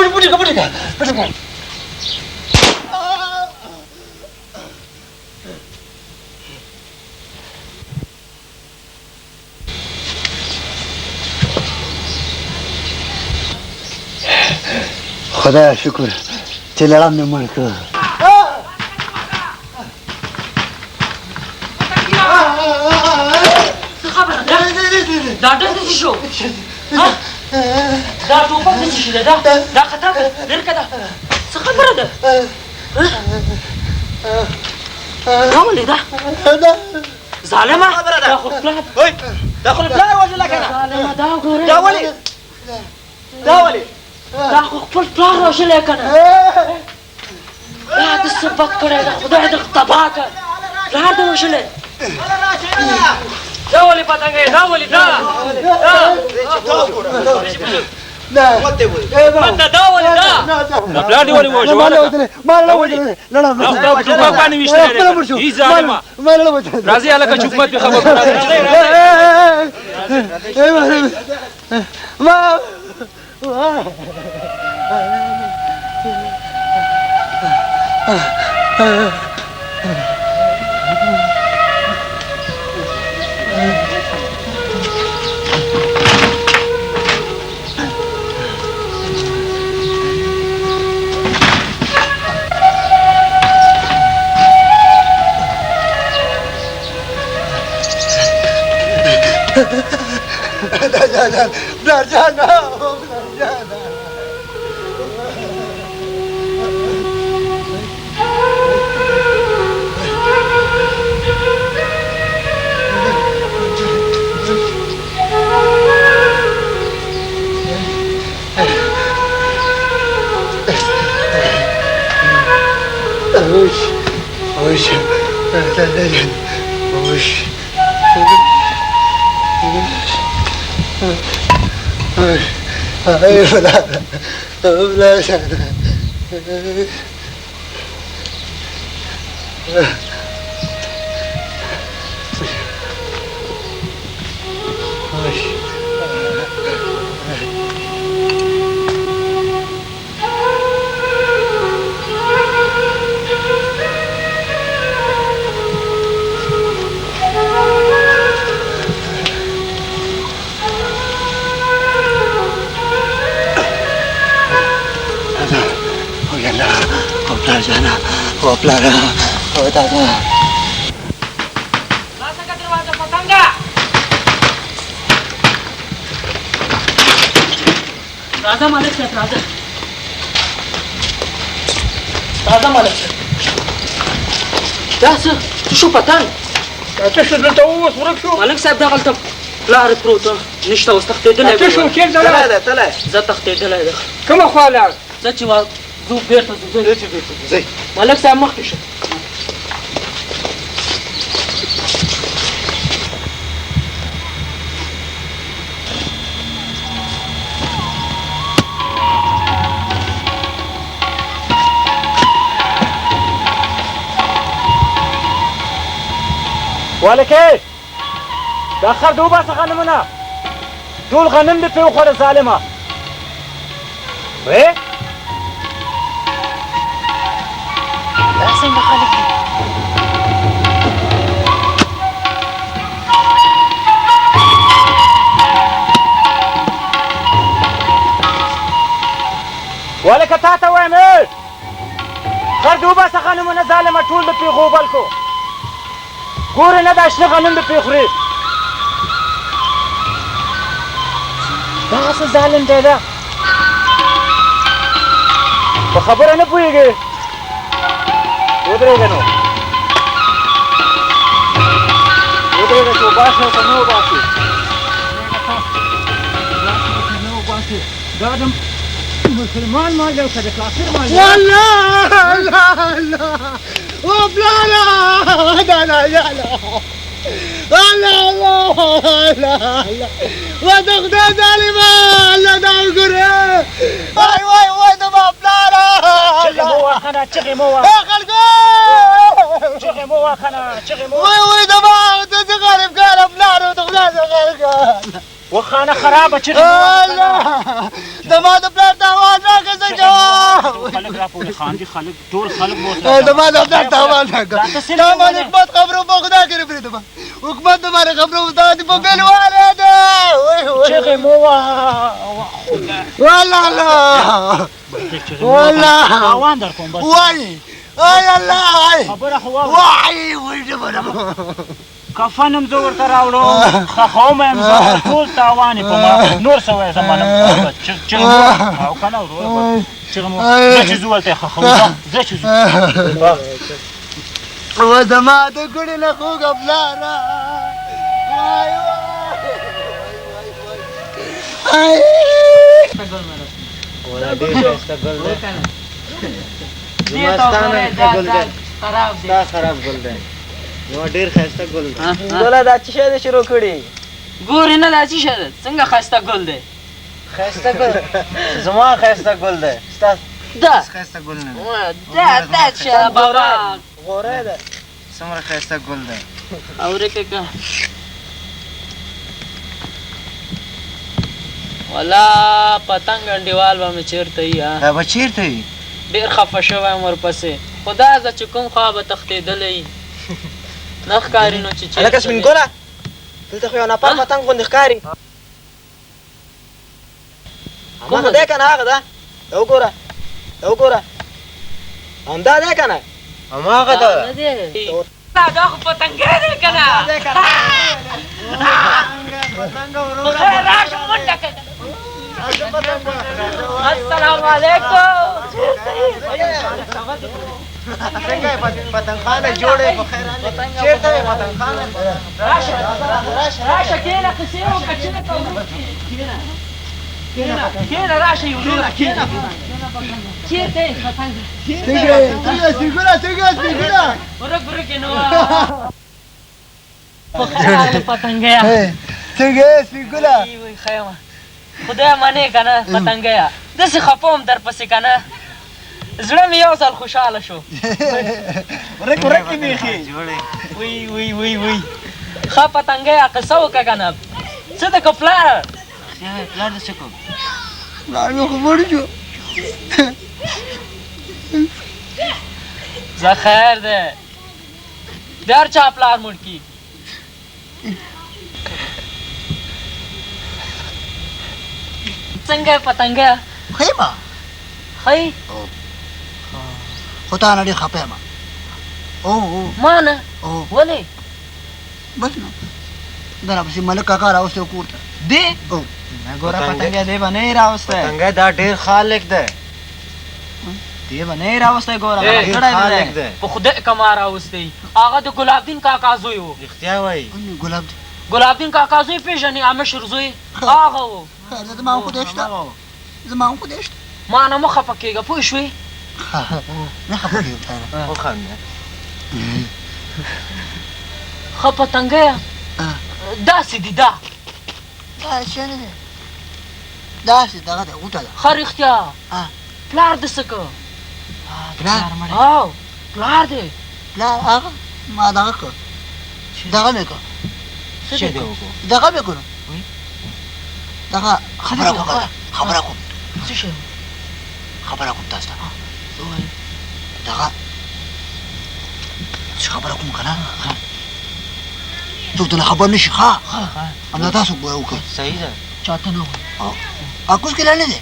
بوديكا خدایا شکر چې لړم مې مړ کړ. څه خبره ده؟ دا ډز دې شو؟ دا ټوپک دې شي ده؟ دا خطر ده، لرې ده. څه خبره ده؟ دا ولې ده؟ ظالمه دا خو پلار دا خو پلار وژله که نه؟ ظالمه دا ګورې دا ولې؟ دا ولې؟ دا خو خپل پلار وژلی که نه؟ دا دې څه بد کړی ده، خدای دې تباه کړ. پلار دې وژلی. دا ولې پتنګ دا ولې دا دا ولې دا پلار دې ولې وژلی؟ ما نه وژلی لړم دا په ټوپک باندې ویشتلی دی. ای ظالمه ما نه وژلی. راځئ هلکه چې حکومت پې خبر کړه. ما بلار جانا پلاره او دادا خلاصه که دروازه پتنګه راځه مالک صاحب راځه مالک صاحب دا څه شو پتنګ څه شو دلته اوس ورک شو مالک صاحب دغلته پلار پروت نشته اوس تښتېدلی څه شو چېرته تللی زه تښتېدلی ده کومه خوا لاړ زه چې ځو بېرته ځو ملک صاحب مخکې شه والکې دا خر د وباسه غنمونه ټول غنم دې پرې وخوړه ظالمه وې دا څنګه خلک دي والکه تا ته وایم خر د وباسه غنمونه ظالمه ټول د پرې غوبل کو ګورې نه دا شنه غنم دې پرې خورې دغه څه ظالم دی ده په خبره نه پوهېږې ودرېږه نو ودرېږه چې وباسې او که نه وباسې دا د مسلمان مال دی او که د کافر مال دی الله او پلاره دا الله وده خدای ظالمه الله دا وګوره وای زما پلاره چغې مو واخنه چغې مو واخ خلکو چغې مو واخنه چغې مو وای زما ته غریب کاره پلاره ته خدای غریب کاره وخانه خرابه چغې مو واخنه زما را پورې خاندي خلک ټول خلک به اوس د ما د پلار تاوان نه دا ته څه تا نه باندې حکومت خبرو په خدا کې پرېږده ما حکومت د باندې خبرو ستا دې په بېلواله ده چغې مو وهه والله الله والله تاوان در کوم بس وای ای الله خبره خو واوره وای وای جبره کفن هم زه ورته راوړم خښوم یم زه ټول تاوان یې په ما نور څه وایې زه منم چغې مو او که نه ورور چغې مو زه چې ځو هلته یې خښوم زه چې ځو و زما د ګوړې نه خوږه پلاره وای وای ولا ډېر ښایسته ګل دی دې ته وګورئ دا خراب دی دا خراب ګل دی یو ډېر ښایسته ګل دی ګوله دا څه شی دی شروع کړي ګورې نه دا څه شی ده څنګه ښایسته ګل دی ښایسته ګل زما ښایسته ګل دی ستا دا ښایسته ګل نه دی دا څه ده بابا غوری دی څومره ښایسته ګل دی اورې که ولا پتنګ انډیوال به مې چېرته وي دا به چېرته وي ډېر خفه شوی یم ورپسې خدا زه چې کوم خوا به تښتېدلی نه ښکاري نو چې هلکه سپین ګله دلته خو یو ناپار پتنګ غوندې ښکاري هماغه دی که نه هغه ده دا وګوره دا وګوره همدا دی که نه هماغه ده نه دی دا خو پتنګی دی که نه خیر راشه منډه که السلام علیکم څنګه یې پتنګخانه جوړې په خیر چېرته یې پتنګخانه راشه کېنه قصې وکړه چېرته کوو کېنه راشه یو لوره کېنه چېرته یې پتنګ څنګه سپېګوله څنګه سپېګوله ورک ورک یې نو په خیر راغلې پتنګیه څنګه سپېګوله وای ښه یم خدای منې که نه پتنګیه داسې خفه وم درپسې که نه زړه مې یو ځل خوشحاله شو ورک ورک یې بیخي وی وی وی وی ښه پتنګیه قصه وکړه که نه څه ده که پلار پلار دې څه کوم پلار مې خو مړ شو زه خیر دی د هر چا پلار مړ کي څنګه یې پتنګیه ښه یم ښه خو تا نه ډېر خفه یم ما نه او ولې بس نو دا راپسې ملک کاکا راوستی و کور ته دی ګوره پتنګی دی به نه یې راوستی پتنګی دا ډېر خالق دی دی به نه یې راوستی ګوره ډېر خالق دی په خدای کما راوستی هغه د ګلابدین کاکا زوی و رښتیا وایي ګلاب دی ګلابدین کاکا زوی پېژنې مشر زوی هغه و خیر زما هم خدای شته زما هم خدای شته ما نه مه خفه کېږه پوه شوې نه خفه کېږم تا نه وخانده ښه پتنګیه داسې دي دا دا څه نه دی داسې دغه دی غوټه ده ښه رښتیا پلار دې څه که پلار او پلار دې پلار هغه ما دغه کړ دغه مې کړ څه دې وکړو دغه مې کړ دغه خبره کوم خبره کوم څه شی خبره کوم تاسو ته دغه چې خبره کوم که نه څوک ترنه خبر نه شي ښه همدا تاسو وکړئ صحیح ده چاته نه وایي اکوس کې لا نه دی